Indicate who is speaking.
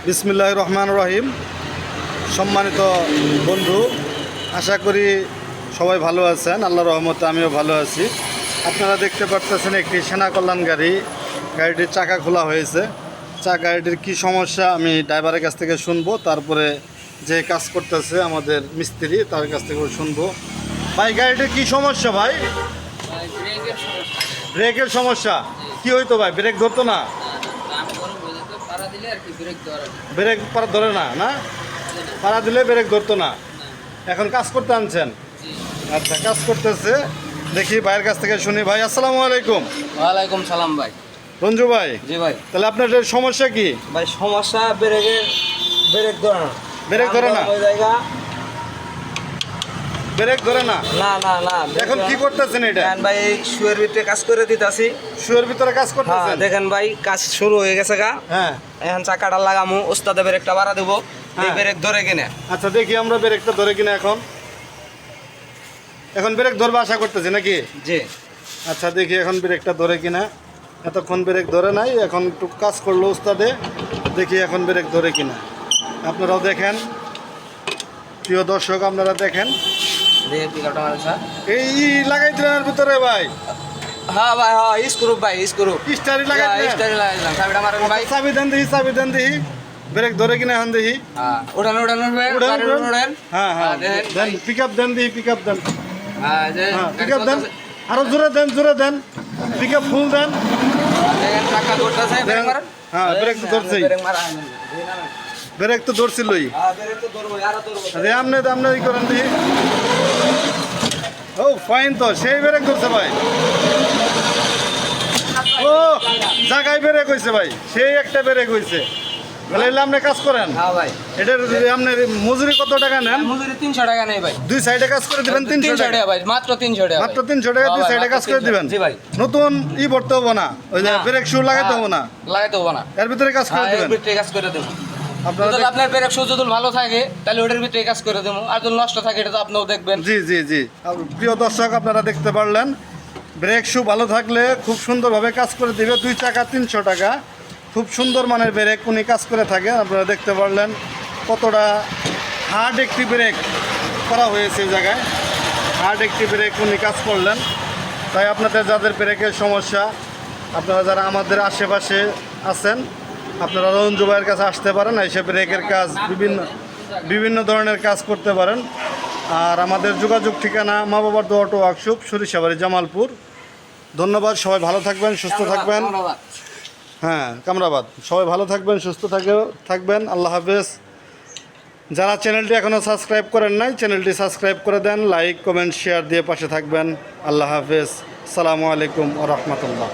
Speaker 1: বিসমিল্লাহির রহমানির রহিম। সম্মানিত বন্ধু, আশা করি সবাই ভালো আছেন। আল্লাহর রহমতে আমিও ভালো আছি। আপনারা দেখতে পাচ্ছেন একটি সেনা কল্যাণ গাড়ি, গাড়িটির চাকা খোলা হয়েছে। গাড়িটির কী সমস্যা আমি ড্রাইভারের কাছ থেকে শুনবো, তারপরে যে কাজ করতেছে আমাদের মিস্ত্রি তার কাছ থেকে শুনবো। ভাই, গাড়িটির কী সমস্যা ভাই? ব্রেকের সমস্যা। কি হইতো ভাই? ব্রেক ধরতো না? ব্রেক পারা ধরে না? না, পাড়া দিলে ব্রেক ধরতো না। এখন কাজ করতে আনছেন? আচ্ছা, কাজ করতেছে। দেখি ভাইয়ের কাছ থেকে শুনি। ভাই, আসসালামু আলাইকুম।
Speaker 2: ওয়ালাইকুম সালাম ভাই।
Speaker 1: রঞ্জু ভাই,
Speaker 2: জি ভাই।
Speaker 1: তাহলে আপনার সমস্যা কি?
Speaker 2: ভাই সমস্যা ব্রেক ধরে না।
Speaker 1: ব্রেক ধরে না?
Speaker 2: ওই জায়গা
Speaker 1: ব্রেক ধরে না?
Speaker 2: না না না।
Speaker 1: এখন কি করতেছেন এটা?
Speaker 2: ভাই এই শুয়ের ভিতরে কাজ করে দিতাছি।
Speaker 1: শুয়ের ভিতরে কাজ করতেছেন?
Speaker 2: দেখেন ভাই, কাজ শুরু হয়ে গেছে গা।
Speaker 1: হ্যাঁ,
Speaker 2: এখন চাকাটা লাগামু, ওস্তাদে ব্রেকটা বাড়া দেবো। এই ব্রেক ধরে কিনে।
Speaker 1: আচ্ছা, দেখি আমরা ব্রেকটা ধরে কিনা। এখন ব্রেক ধরবে আশা করতেছি নাকি?
Speaker 2: জি।
Speaker 1: আচ্ছা, দেখি এখন ব্রেকটা ধরে কিনা। এতক্ষণ ব্রেক ধরে নাই, এখন একটু কাজ করলো উস্তাদে। দেখি এখন ব্রেক ধরে কিনা। আপনারাও দেখেন, প্রিয় দর্শক, আপনারা দেখেন। এই লাগাই দিলেন ভিতরে ভাই?
Speaker 2: হ্যাঁ ভাই, হ্যাঁ স্ক্রু ভাই, স্ক্রু
Speaker 1: স্টারি লাগাই দিলেন?
Speaker 2: স্টারি লাগাইলাম। চাবিটা মারেন ভাই।
Speaker 1: চাবি দেন দেখি, চাবি দেন দেখি। ব্রেক ধরে কিনা এখন দেখি।
Speaker 2: উঠান উঠান উঠবেন।
Speaker 1: হ্যাঁ হ্যাঁ, দেন পিক আপ দেন দেখি, পিক আপ দেন। পিক আপ দেন, আরো জোরে দেন, জোরে দেন। পিক আপ ফুল দেন।
Speaker 2: চাকা ধরতেছে, ব্রেক মারেন।
Speaker 1: হ্যাঁ, ব্রেক তো ধরছেই। ব্রেক তো ধরছিলই। আপনি ই করেন দেখি। ও ফাইন, তো সেই ব্রেক ধরছে ভাই। ও জায়গায় ব্রেক হয়েছে ভাই, সেই একটা ব্রেক হয়েছে। তাহলে এলে আপনি কাজ করেন?
Speaker 2: হ্যাঁ ভাই।
Speaker 1: এটার আপনার মজুরি কত টাকা নেন?
Speaker 2: মজুরি 300 টাকা নেই ভাই।
Speaker 1: দুই সাইডে কাজ করে দিবেন 300 টাকা
Speaker 2: ভাই, মাত্র 300 টাকা।
Speaker 1: মাত্র 300 টাকা দুই সাইডে কাজ করে দিবেন?
Speaker 2: জি ভাই।
Speaker 1: নতুন ভরতে হবো না, ওই যে ব্রেক শু লাগাইতে হবো না?
Speaker 2: লাগাইতে হবো না,
Speaker 1: এর ভিতরে কাজ করে দিবেন?
Speaker 2: এর ভিতরে কাজ করে দেবো।
Speaker 1: আপনারা
Speaker 2: আপনার ব্রেক শু যদি ভালো থাকে তাহলে ওটার ভিতরে কাজ করে দেবো, আর যদি নষ্ট থাকে এটা তো আপনিও দেখবেন।
Speaker 1: জি জি জি, প্রিয় দর্শক, আপনারা দেখতে পারলেন, ব্রেক শু ভালো থাকলে খুব সুন্দরভাবে কাজ করে দিবে। 2 চাকা 300 টাকা, খুব সুন্দর মানের ব্রেক উনি কাজ করে থাকে। আপনারা দেখতে পারলেন কতটা হার্ড একটি ব্রেক করা হয়েছে এই জায়গায়। হার্ড একটি ব্রেক উনি কাজ করলেন। তাই আপনাদের যাদের ব্রেকের সমস্যা, আপনারা যারা আমাদের আশেপাশে আছেন, আপনারা রঞ্জু ভাইয়ের কাছে আসতে পারেন, এসে ব্রেকের কাজ বিভিন্ন ধরনের কাজ করতে পারেন। আর আমাদের যোগাযোগ ঠিকানা মা বাবার দোয়া অটো ওয়ার্কশপ, সরিষাবাড়ি, জামালপুর। ধন্যবাদ, সবাই ভালো থাকবেন, সুস্থ থাকবেন। হ্যাঁ, কামরাবাদ। সবাই ভালো থাকবেন, সুস্থ থাকবেন। আল্লাহ হাফেজ। যারা চ্যানেলটি এখনও সাবস্ক্রাইব করেন নাই, চ্যানেলটি সাবস্ক্রাইব করে দেন। লাইক, কমেন্ট, শেয়ার দিয়ে পাশে থাকবেন। আল্লাহ হাফেজ। আসসালামু আলাইকুম ওয়া রাহমাতুল্লাহ।